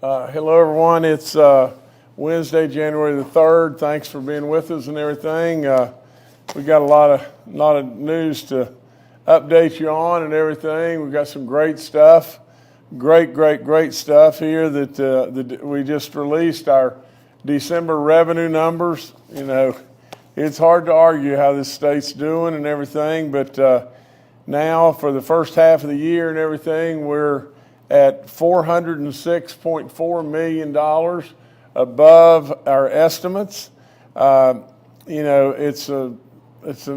Hello, everyone. It's Wednesday, January the 3rd. Thanks for being with us and everything. We got a lot of news to update you on and everything. We got some great stuff, great stuff here that we just released our December revenue numbers. You know, it's hard to argue how this state's doing and everything, but now for the first half of the year and everything, we're at $406.4 million above our estimates. You know, it's an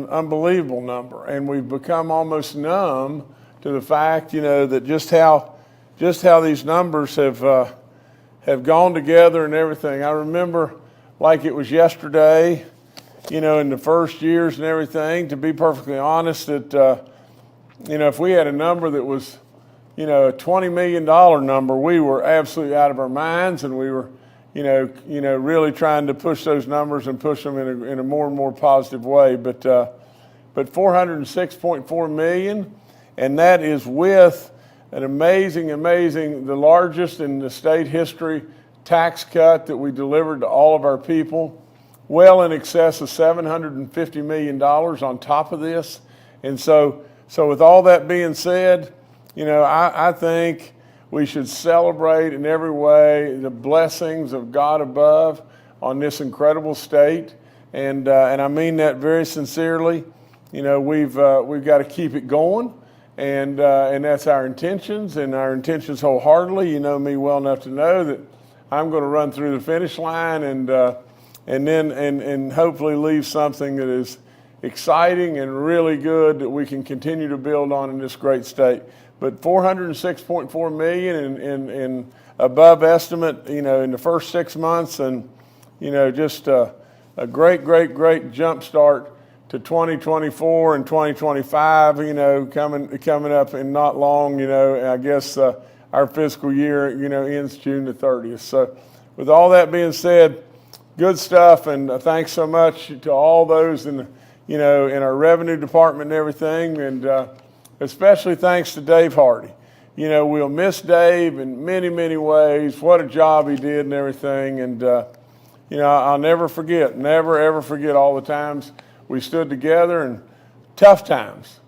unbelievable number, and we've become almost numb to the fact, you know, that just how these numbers have gone together and everything. I remember like it was yesterday, you know, in the first years and everything. To be perfectly honest, that you know, if we had a number that was, you know, a $20 million number, we were absolutely out of our minds, and we were, you know, really trying to push those numbers and push them in a more and more positive way. But 406.4 million, and that is with an amazing, the largest in the state history tax cut that we delivered to all of our people, well in excess of $750 million on top of this. And so with all that being said, you know, I think we should celebrate in every way the blessings of God above on this incredible state, and I mean that very sincerely. You know, we've got to keep it going, and that's our intentions, and our intentions wholeheartedly. You know me well enough to know that I'm going to run through the finish line, and then hopefully leave something that is exciting and really good that we can continue to build on in this great state. But 406.4 million in above estimate, you know, in the first 6 months, and you know, just a great jump start to 2024 and 2025. You know, coming up in not long. You know, I guess our fiscal year, you know, ends June the 30th. So, with all that being said, good stuff, and thanks so much to all those in our revenue department and everything, and especially thanks to Dave Hardy. You know, we'll miss Dave in many ways. What a job he did and everything, and you know, I'll never ever forget all the times we stood together, and tough times.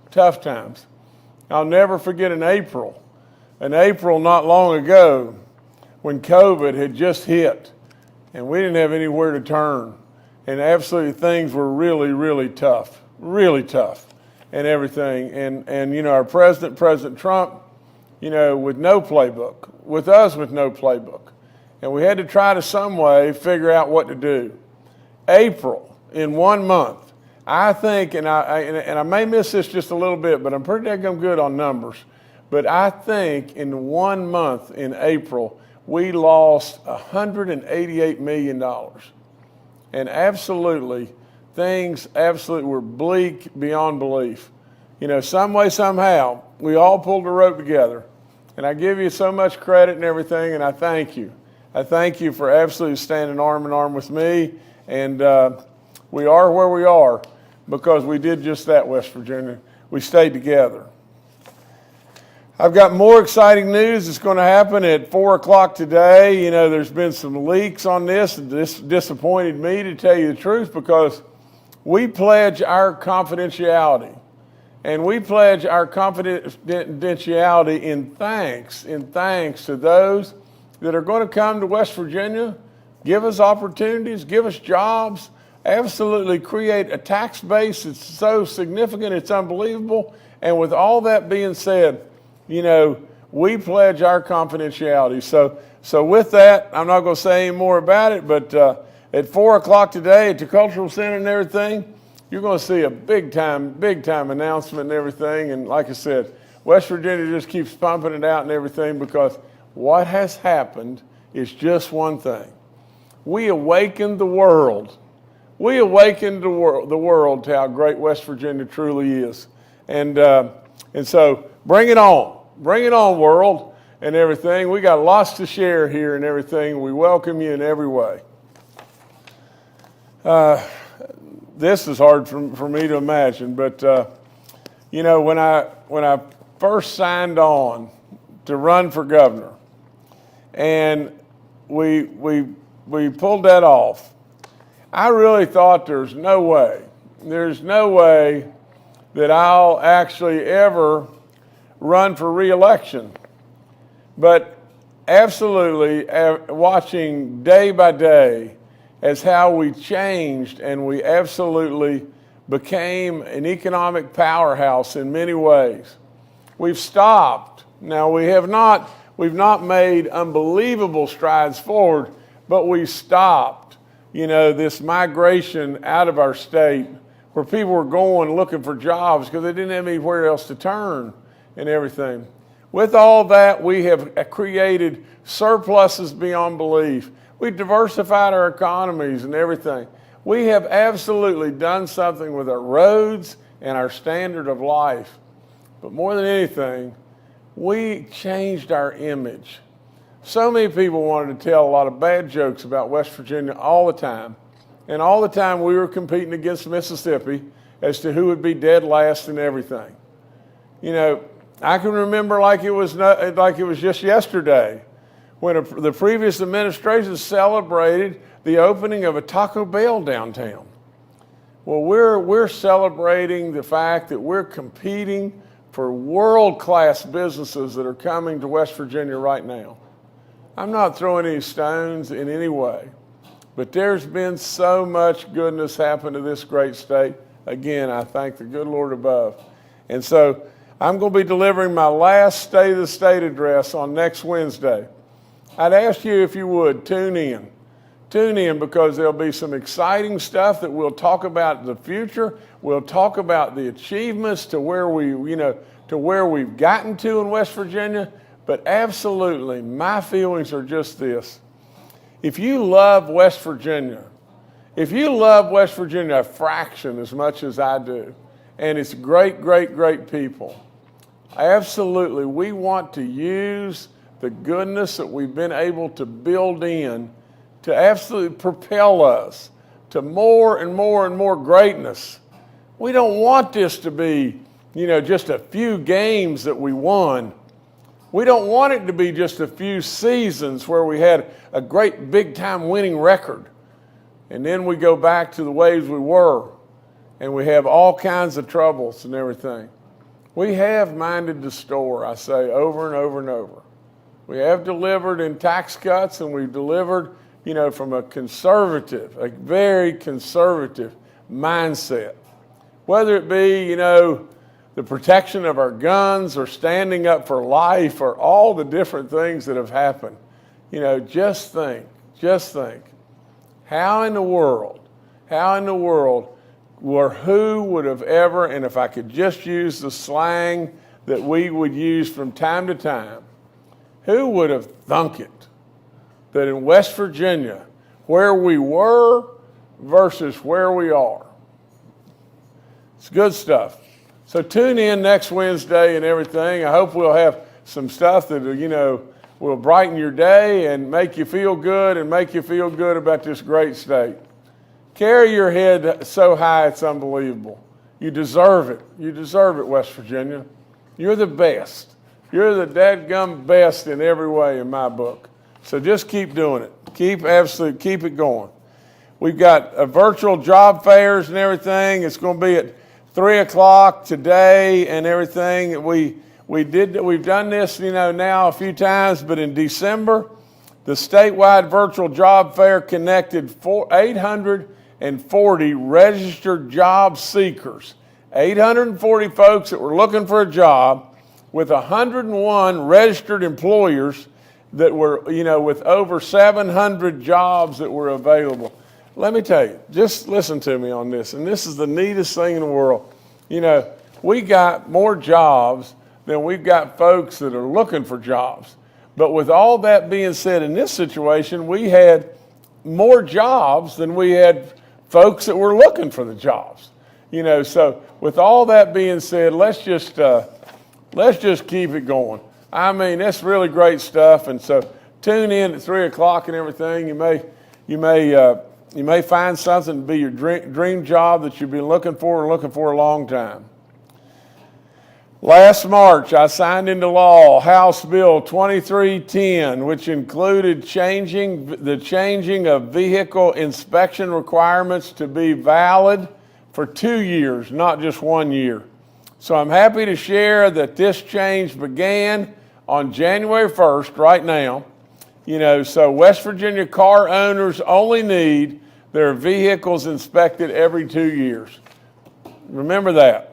I'll never forget an April not long ago when COVID had just hit, and we didn't have anywhere to turn. And absolutely things were really tough, and everything. And you know, our President Trump, you know, with no playbook, with us with no playbook. And we had to try to some way figure out what to do. April, in 1 month, I think, and I may miss this just a little bit, but I'm pretty damn good on numbers. But I think in 1 month in April, we lost $188 million. And things absolutely were bleak beyond belief. You know, some way, somehow, we all pulled the rope together. And I give you so much credit and everything, and I thank you. I thank you for absolutely standing arm in arm with me. And we are where we are because we did just that, West Virginia. We stayed together. I've got more exciting news that's going to happen at 4 o'clock today. You know, there's been some leaks on this, and this disappointed me, to tell you the truth, because we pledge our confidentiality. And we pledge our confidentiality in thanks to those that are going to come to West Virginia, give us opportunities, give us jobs, absolutely create a tax base that's so significant, it's unbelievable. And with all that being said, you know, we pledge our confidentiality. So with that, I'm not going to say any more about it, but at 4 o'clock today at the Cultural Center and everything, you're going to see a big time announcement and everything. And like I said, West Virginia just keeps pumping it out and everything, because what has happened is just one thing. We awakened the world. We awakened the world to how great West Virginia truly is. And so bring it on, world, and everything. We got lots to share here and everything. We welcome you in every way. This is hard for me to imagine, but you know, when I first signed on to run for governor, and we pulled that off. I really thought there's no way that I'll actually ever run for re-election. But absolutely, watching day by day as how we changed and we absolutely became an economic powerhouse in many ways. We've stopped. Now, we've not made unbelievable strides forward, but we stopped, this migration out of our state where people were going looking for jobs because they didn't have anywhere else to turn and everything. With all that, we have created surpluses beyond belief. We've diversified our economies and everything. We have absolutely done something with our roads and our standard of life. But more than anything, we changed our image. So many people wanted to tell a lot of bad jokes about West Virginia all the time. And all the time we were competing against Mississippi as to who would be dead last and everything. I can remember like it was just yesterday when the previous administration celebrated the opening of a Taco Bell downtown. Well, we're celebrating the fact that we're competing for world-class businesses that are coming to West Virginia right now. I'm not throwing any stones in any way, but there's been so much goodness happen to this great state. Again, I thank the good Lord above. And so I'm going to be delivering my last State of the State address on next Wednesday. I'd ask you if you would tune in. Tune in because there'll be some exciting stuff that we'll talk about in the future. We'll talk about the achievements to where we've gotten to in West Virginia. But absolutely, my feelings are just this. If you love West Virginia a fraction as much as I do, and it's great, great, great people, absolutely, we want to use the goodness that we've been able to build in to absolutely propel us to more and more and more greatness. We don't want this to be, just a few games that we won. We don't want it to be just a few seasons where we had a great big-time winning record, and then we go back to the ways we were, and we have all kinds of troubles and everything. We have minded the store, I say, over and over and over. We have delivered in tax cuts, and we've delivered, from a very conservative mindset. Whether it be, the protection of our guns or standing up for life or all the different things that have happened. Just think, how in the world who would have ever, and if I could just use the slang that we would use from time to time, who would have thunk it that in West Virginia, where we were versus where we are? It's good stuff. So tune in next Wednesday and everything. I hope we'll have some stuff that, will brighten your day and make you feel good about this great state. Carry your head so high it's unbelievable. You deserve it. You deserve it, West Virginia. You're the best. You're the dadgum best in every way in my book. So just keep doing it. Keep it going. We've got virtual job fairs and everything. It's going to be at 3 o'clock today and everything. We've done this, now a few times, but in December, the statewide virtual job fair connected 840 registered job seekers, 840 folks that were looking for a job, with 101 registered employers that were, with over 700 jobs that were available. Let me tell you, just listen to me on this, and this is the neatest thing in the world. We got more jobs than we've got folks that are looking for jobs. But with all that being said, in this situation, we had more jobs than we had folks that were looking for the jobs. So with all that being said, let's just keep it going. I mean, that's really great stuff. And so tune in at 3 o'clock and everything. You may find something to be your dream job that you've been looking for a long time. Last March, I signed into law House Bill 2310, which included the changing of vehicle inspection requirements to be valid for 2 years, not just 1 year. So I'm happy to share that this change began on January 1st, right now. So West Virginia car owners only need their vehicles inspected every 2 years. Remember that.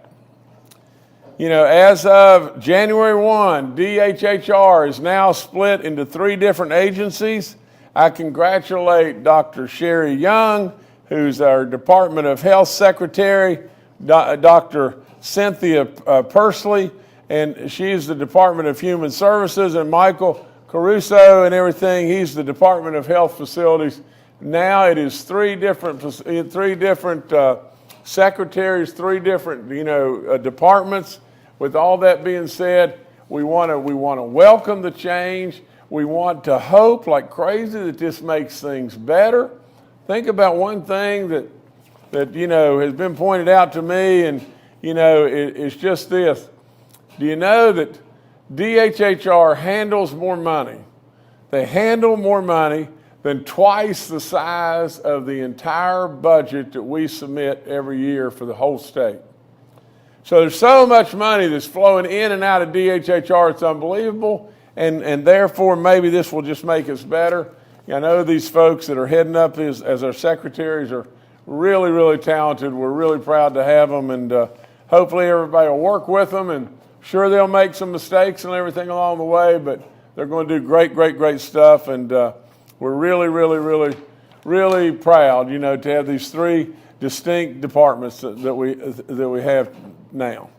As of January 1, DHHR is now split into 3 different agencies. I congratulate Dr. Sherry Young, who's our Department of Health Secretary, Dr. Cynthia Pursley, and she's the Department of Human Services, and Michael Caruso and everything, he's the Department of Health Facilities. Now it is 3 different secretaries, 3 different departments. With all that being said, we want to welcome the change. We want to hope like crazy that this makes things better. Think about one thing that has been pointed out to me, and it's just this. Do you know that DHHR handles more money? They handle more money than twice the size of the entire budget that we submit every year for the whole state. So there's so much money that's flowing in and out of DHHR, it's unbelievable, and therefore maybe this will just make us better. I know these folks that are heading up as our secretaries are really, really talented. We're really proud to have them, and hopefully everybody will work with them, and sure they'll make some mistakes and everything along the way, but they're going to do great, great, great stuff, and we're really, really, really, really proud, to have these 3 distinct departments that we have now.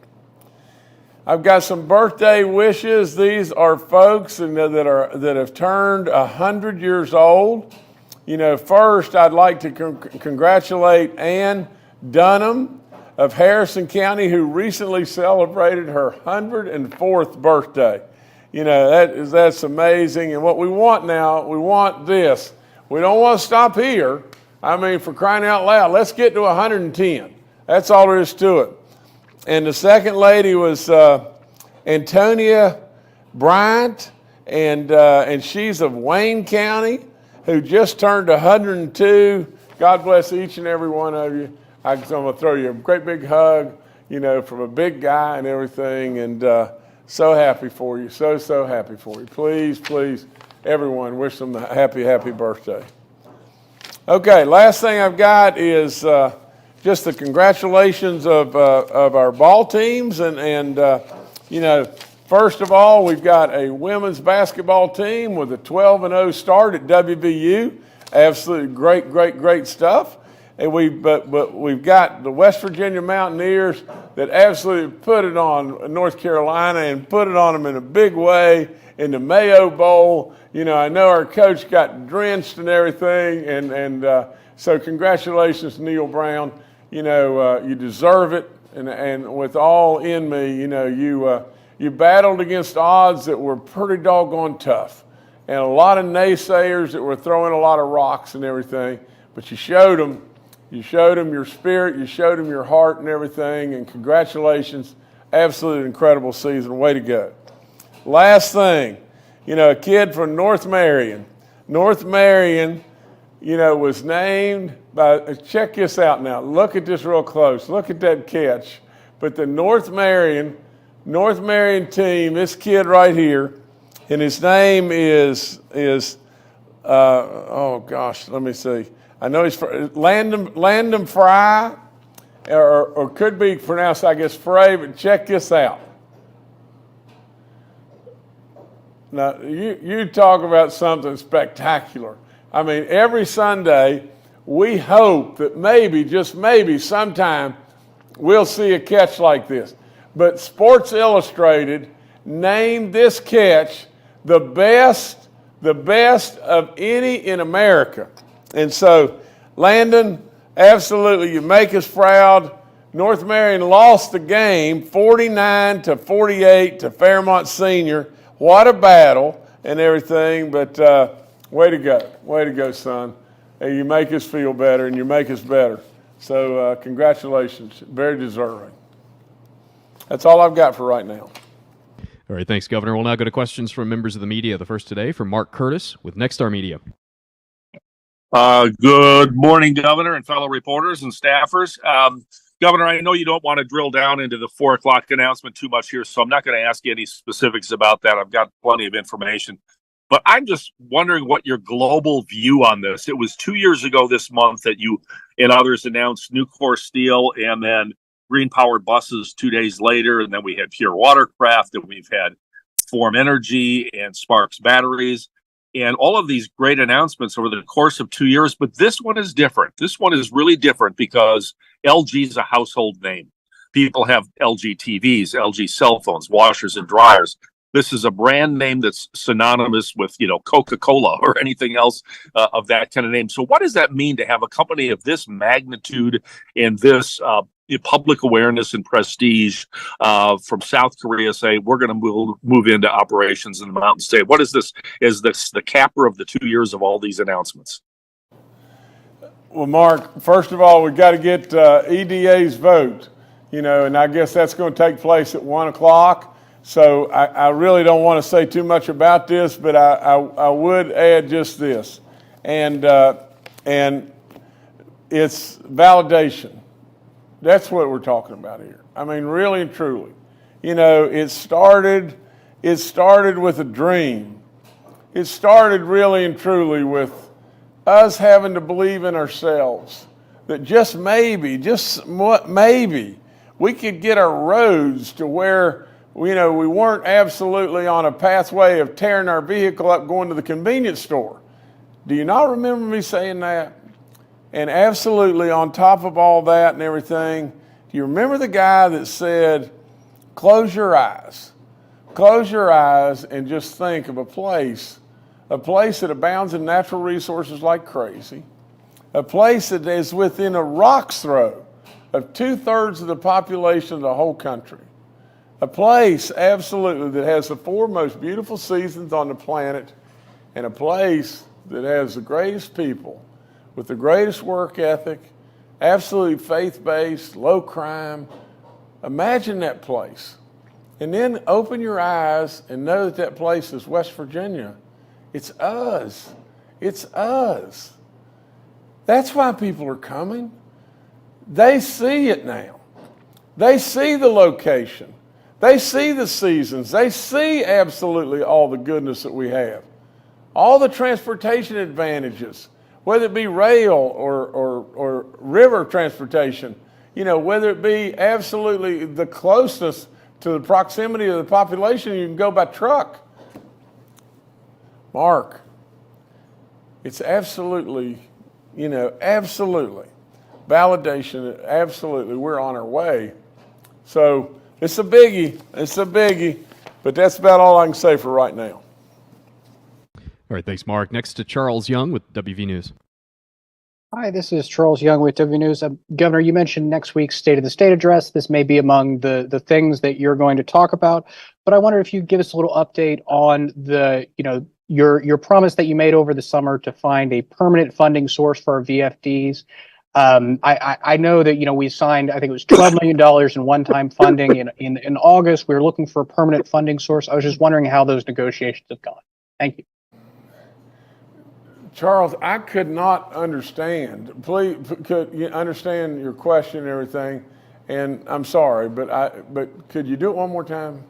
I've got some birthday wishes. These are folks that have turned 100 years old. First I'd like to congratulate Ann Dunham of Harrison County, who recently celebrated her 104th birthday. That's amazing. And what we want now, we want this. We don't want to stop here. For crying out loud, let's get to 110. That's all there is to it. And the second lady was Antonia Bryant, and she's of Wayne County, who just turned 102. God bless each and every one of you. I'm going to throw you a great big hug, from a big guy and everything, and so happy for you, so happy for you. Please, please, everyone, wish them a happy, happy birthday. Okay, last thing I've got is just the congratulations of our ball teams, and first of all, we've got a women's basketball team with a 12-0 start at WVU. Absolutely great, great, great stuff. And we've got the West Virginia Mountaineers that absolutely put it on North Carolina and put it on them in a big way in the Mayo Bowl. I know our coach got drenched and everything, and so congratulations, Neil Brown. You deserve it, and with all in me, you battled against odds that were pretty doggone tough, and a lot of naysayers that were throwing a lot of rocks and everything, but you showed them your spirit, you showed them your heart and everything, and congratulations, absolutely incredible season, way to go. Last thing, a kid from North Marion, was named by, check this out now, look at this real close, look at that catch. But the North Marion team, this kid right here, and his name is oh gosh, let me see. I know he's Landon Fry, or could be pronounced, I guess, Frey, but check this out. Now, you talk about something spectacular. Every Sunday, we hope that maybe, just maybe, sometime we'll see a catch like this. But Sports Illustrated named this catch the best of any in America. And so, Landon, absolutely, you make us proud. North Marion lost the game 49-48 to Fairmont Senior. What a battle and everything, but way to go, son. And you make us feel better, and you make us better. So congratulations, very deserving. That's all I've got for right now. All right, thanks, Governor. We'll now go to questions from members of the media. The first today from Mark Curtis with Nexstar Media. Good morning, Governor and fellow reporters and staffers. Governor, I know you don't want to drill down into the 4 o'clock announcement too much here, so I'm not going to ask you any specifics about that. I've got plenty of information. But I'm just wondering what your global view on this. It was 2 years ago this month that you and others announced Nucor Steel and then green-powered buses 2 days later, and then we had Pure Watercraft, and we've had Form Energy and Sparks Batteries, and all of these great announcements over the course of 2 years. But this one is different. This one is really different because LG is a household name. People have LG TVs, LG cell phones, washers and dryers. This is a brand name that's synonymous with, Coca-Cola or anything else of that kind of name. So what does that mean to have a company of this magnitude and this public awareness and prestige from South Korea say, we're going to move into operations in the Mountain State? What is this? Is this the capper of the 2 years of all these announcements? Well, Mark, first of all, we've got to get EDA's vote, and I guess that's going to take place at 1 o'clock. So I really don't want to say too much about this, but I would add just this, and it's validation. That's what we're talking about here. I mean, really and truly, it started with a dream. It started really and truly with us having to believe in ourselves that just maybe, we could get our roads to where we weren't absolutely on a pathway of tearing our vehicle up going to the convenience store. Do you not remember me saying that? And absolutely on top of all that and everything, do you remember the guy that said, close your eyes and just think of a place that abounds in natural resources like crazy, a place that is within a rock's throw of 2/3 of the population of the whole country. A place, absolutely, that has the 4 most beautiful seasons on the planet, and a place that has the greatest people with the greatest work ethic, absolutely faith-based, low crime. Imagine that place. And then open your eyes and know that that place is West Virginia. It's us. It's us. That's why people are coming. They see it now. They see the location. They see the seasons. They see absolutely all the goodness that we have. All the transportation advantages, whether it be rail or river transportation, whether it be absolutely the closeness to the proximity of the population, you can go by truck. Mark, it's absolutely, absolutely validation. Absolutely, we're on our way. So, it's a biggie, but that's about all I can say for right now. All right, thanks, Mark. Next to Charles Young with WV News. Hi, this is Charles Young with WV News. Governor, you mentioned next week's State of the State address. This may be among the things that you're going to talk about, but I wonder if you'd give us a little update on your promise that you made over the summer to find a permanent funding source for our VFDs. I know that, we signed, I think it was $12 million in one-time funding in August. We were looking for a permanent funding source. I was just wondering how those negotiations have gone. Thank you. Charles, I could not understand. Please, could you understand your question and everything? And I'm sorry, but could you do it one more time?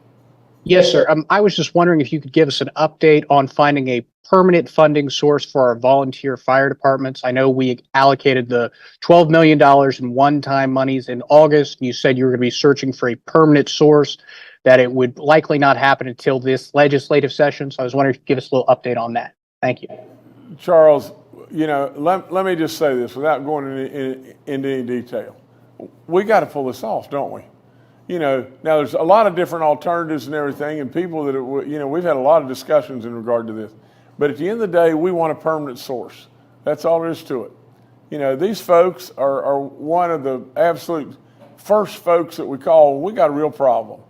Yes, sir. I was just wondering if you could give us an update on finding a permanent funding source for our volunteer fire departments. I know we allocated the $12 million in one-time monies in August. You said you were going to be searching for a permanent source, that it would likely not happen until this legislative session. So I was wondering if you could give us a little update on that. Thank you. Charles, let me just say this without going into any detail. We got to pull this off, don't we? Now there's a lot of different alternatives and everything, and people that, we've had a lot of discussions in regard to this. But at the end of the day, we want a permanent source. That's all there is to it. These folks are one of the absolute first folks that we call when we got a real problem.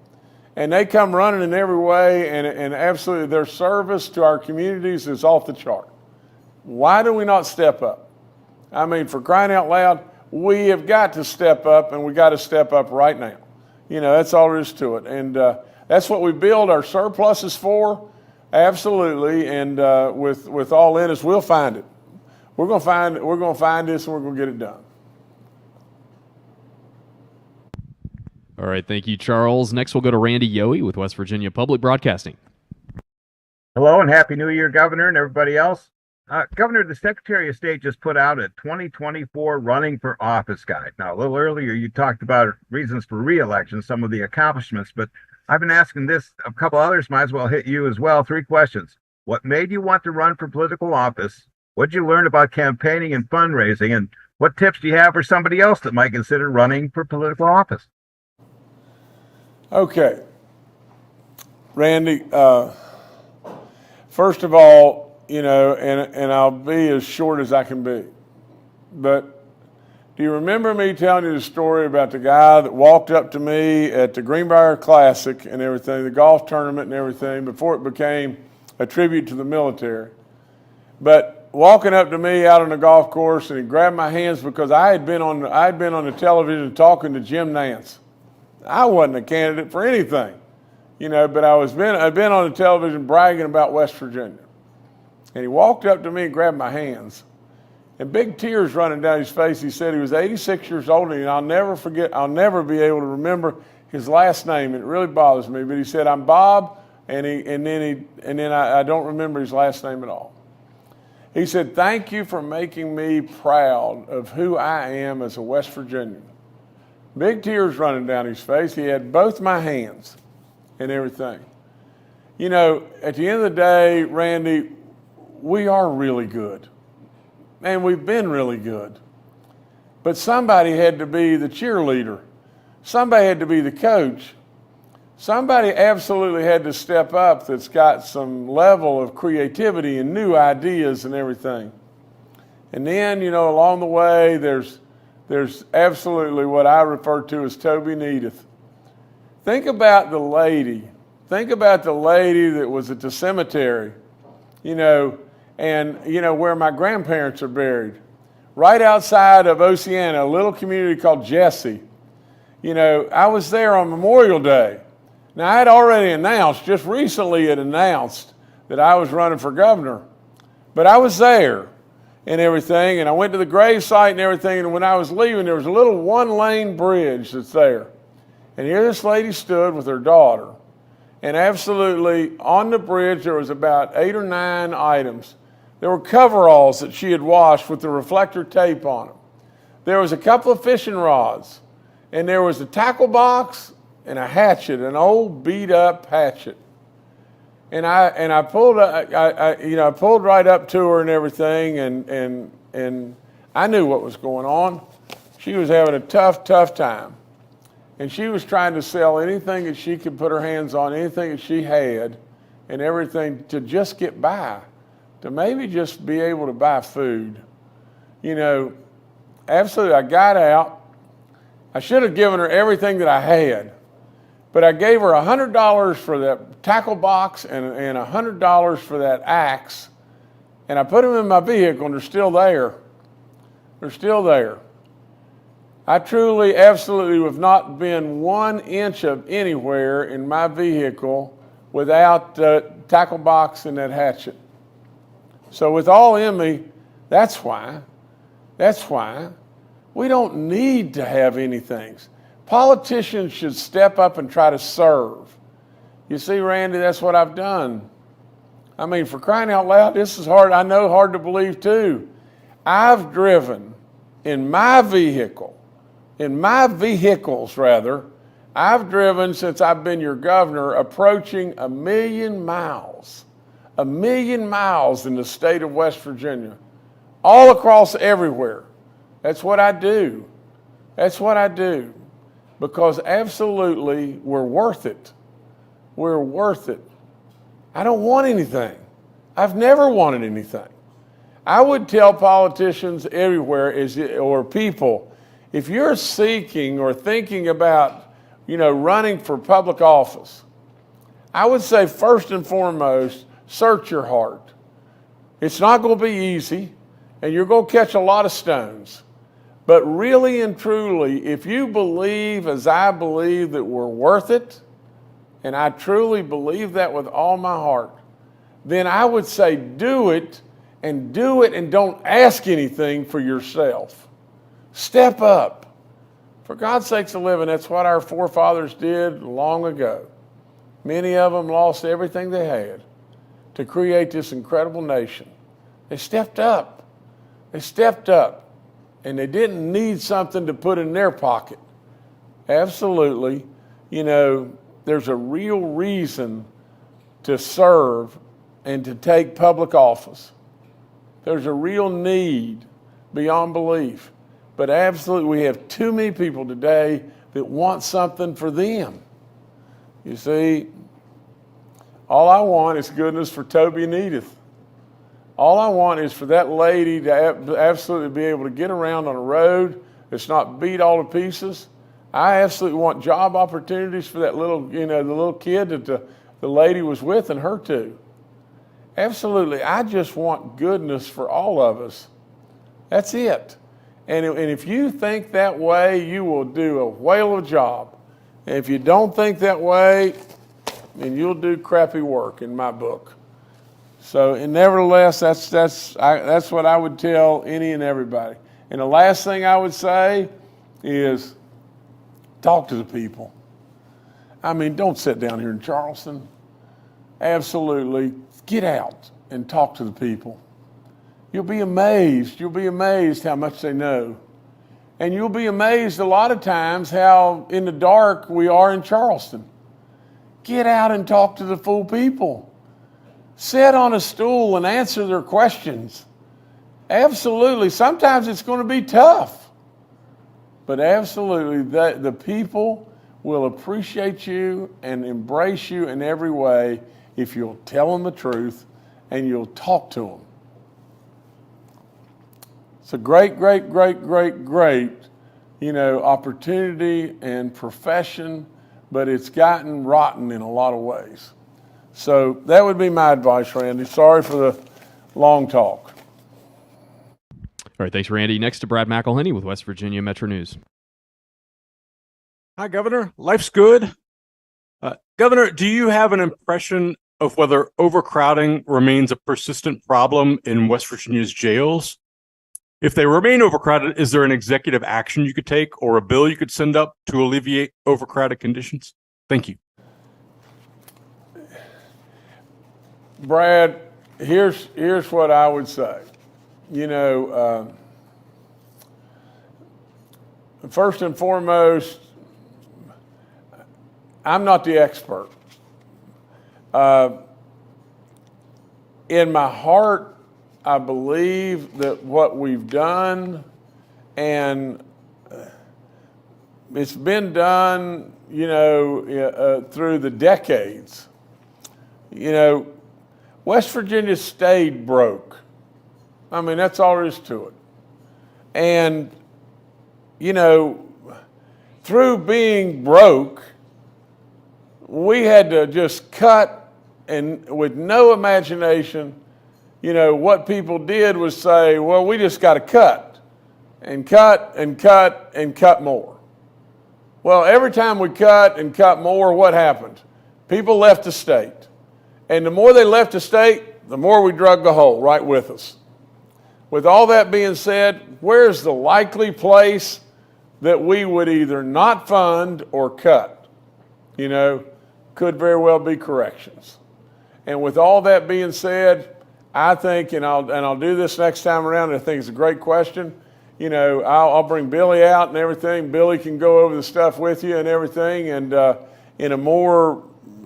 And they come running in every way, and absolutely their service to our communities is off the chart. Why do we not step up? I mean, for crying out loud, we have got to step up, and we got to step up right now. That's all there is to it. And that's what we build our surpluses for, absolutely. And with all in us, we'll find it. We're going to find this, and we're going to get it done. All right, thank you, Charles. Next, we'll go to Randy Yohe with West Virginia Public Broadcasting. Hello and Happy New Year, Governor, and everybody else. Governor, the Secretary of State just put out a 2024 running for office guide. Now, a little earlier, you talked about reasons for re-election, some of the accomplishments, but I've been asking this, a couple others might as well hit you as well. 3 questions. What made you want to run for political office? What did you learn about campaigning and fundraising? And what tips do you have for somebody else that might consider running for political office? Okay. Randy, first of all, and I'll be as short as I can be, but do you remember me telling you the story about the guy that walked up to me at the Greenbrier Classic and everything, the golf tournament and everything, before it became a tribute to the military? But walking up to me out on the golf course, and he grabbed my hands because I had been on the television talking to Jim Nance. I wasn't a candidate for anything, but I'd been on the television bragging about West Virginia. And he walked up to me and grabbed my hands, and big tears running down his face. He said he was 86 years old, and I'll never be able to remember his last name. It really bothers me, but he said, "I'm Bob," and then I don't remember his last name at all. He said, "Thank you for making me proud of who I am as a West Virginian." Big tears running down his face. He had both my hands and everything. At the end of the day, Randy, we are really good. And we've been really good. But somebody had to be the cheerleader. Somebody had to be the coach. Somebody absolutely had to step up that's got some level of creativity and new ideas and everything. And then, along the way, there's absolutely what I refer to as Toby and Edith. Think about the lady that was at the cemetery, where my grandparents are buried. Right outside of Oceana, a little community called Jesse. I was there on Memorial Day. Now, I had already just recently announced that I was running for governor. But I was there and everything, and I went to the grave site and everything, and when I was leaving, there was a little one-lane bridge that's there. And here this lady stood with her daughter. And absolutely, on the bridge, there was about 8 or 9 items. There were coveralls that she had washed with the reflector tape on them. There was a couple of fishing rods. And there was a tackle box and a hatchet, an old beat-up hatchet. And I pulled right up to her and everything, and I knew what was going on. She was having a tough time. And she was trying to sell anything that she could put her hands on, anything that she had, and everything to just get by, to maybe just be able to buy food. Absolutely, I got out. I should have given her everything that I had, but I gave her $100 for that tackle box and $100 for that axe, and I put them in my vehicle, and they're still there. They're still there. I truly, absolutely have not been 1 inch of anywhere in my vehicle without the tackle box and that hatchet. So with all in me, that's why we don't need to have anything. Politicians should step up and try to serve. You see, Randy, that's what I've done. I mean, for crying out loud, this is hard. I know, hard to believe too. I've driven in my vehicles, I've driven since I've been your governor approaching 1 million miles. 1 million miles in the state of West Virginia. All across everywhere. That's what I do. That's what I do. Because absolutely, we're worth it. We're worth it. I don't want anything. I've never wanted anything. I would tell politicians everywhere, or people, if you're seeking or thinking about, running for public office, I would say first and foremost, search your heart. It's not going to be easy, and you're going to catch a lot of stones. But really and truly, if you believe, as I believe, that we're worth it, and I truly believe that with all my heart, then I would say do it and don't ask anything for yourself. Step up. For God's sakes, a living, that's what our forefathers did long ago. Many of them lost everything they had to create this incredible nation. They stepped up. They stepped up. And they didn't need something to put in their pocket. Absolutely. You know, there's a real reason to serve and to take public office. There's a real need beyond belief. But absolutely, we have too many people today that want something for them. You see, all I want is goodness for Toby and Edith. All I want is for that lady to absolutely be able to get around on a road that's not beat all to pieces. I absolutely want job opportunities for that little, the little kid that the lady was with, and her too. Absolutely. I just want goodness for all of us. That's it. And if you think that way, you will do a whale of a job. And if you don't think that way, then you'll do crappy work in my book. So, and nevertheless, that's what I would tell any and everybody. And the last thing I would say is talk to the people. I mean, don't sit down here in Charleston. Absolutely, get out and talk to the people. You'll be amazed. You'll be amazed how much they know. And you'll be amazed a lot of times how in the dark we are in Charleston. Get out and talk to the full people. Sit on a stool and answer their questions. Absolutely. Sometimes it's going to be tough. But absolutely, the people will appreciate you and embrace you in every way if you'll tell them the truth and you'll talk to them. It's a great, opportunity and profession, but it's gotten rotten in a lot of ways. So that would be my advice, Randy. Sorry for the long talk. All right, thanks, Randy. Next to Brad McElhenney with West Virginia Metro News. Hi, Governor. Life's good. Governor, do you have an impression of whether overcrowding remains a persistent problem in West Virginia's jails? If they remain overcrowded, is there an executive action you could take or a bill you could send up to alleviate overcrowded conditions? Thank you. Brad, here's what I would say. First and foremost, I'm not the expert. In my heart, I believe that what we've done, and it's been done, through the decades. West Virginia stayed broke. I mean, that's all there is to it. And, through being broke, we had to just cut, and with no imagination, what people did was say, well, we just got to cut and cut and cut and cut more. Well, every time we cut and cut more, what happened? People left the state. And the more they left the state, the more we drug the hole right with us. With all that being said, where's the likely place that we would either not fund or cut? Could very well be corrections. And with all that being said, I think, and I'll do this next time around, I think it's a great question. I'll bring Billy out and everything. Billy can go over the stuff with you and everything, and in a more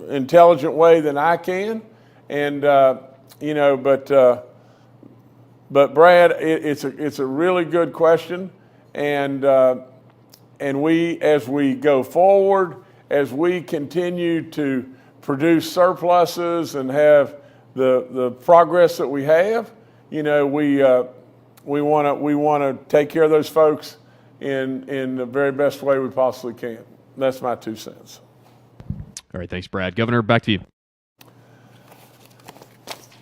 intelligent way than I can. And but Brad, it's a really good question, and we, as we go forward, as we continue to produce surpluses and have the progress that we have, we want to take care of those folks in the very best way we possibly can. That's my 2 cents. All right, thanks, Brad. Governor, back to you.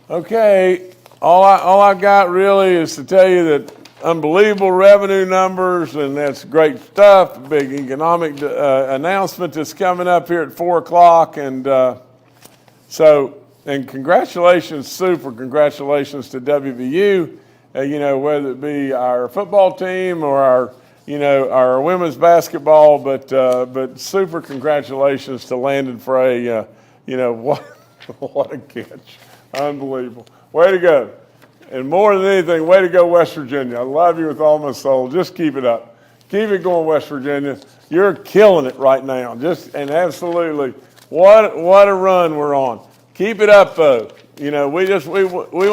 Okay, all I got really is to tell you that unbelievable revenue numbers, and that's great stuff. Big economic announcement that's coming up here at 4 o'clock, and and congratulations, super congratulations to WVU. Whether it be our football team or our women's basketball, but super congratulations to Landon Frey. What a catch, unbelievable, way to go. And more than anything, way to go, West Virginia. I love you with all my soul. Just keep it up. Keep it going, West Virginia. You're killing it right now. Absolutely, what a run we're on. Keep it up, though. We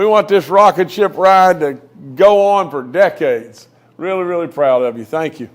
want this rocket ship ride to go on for decades. Really, really proud of you. Thank you.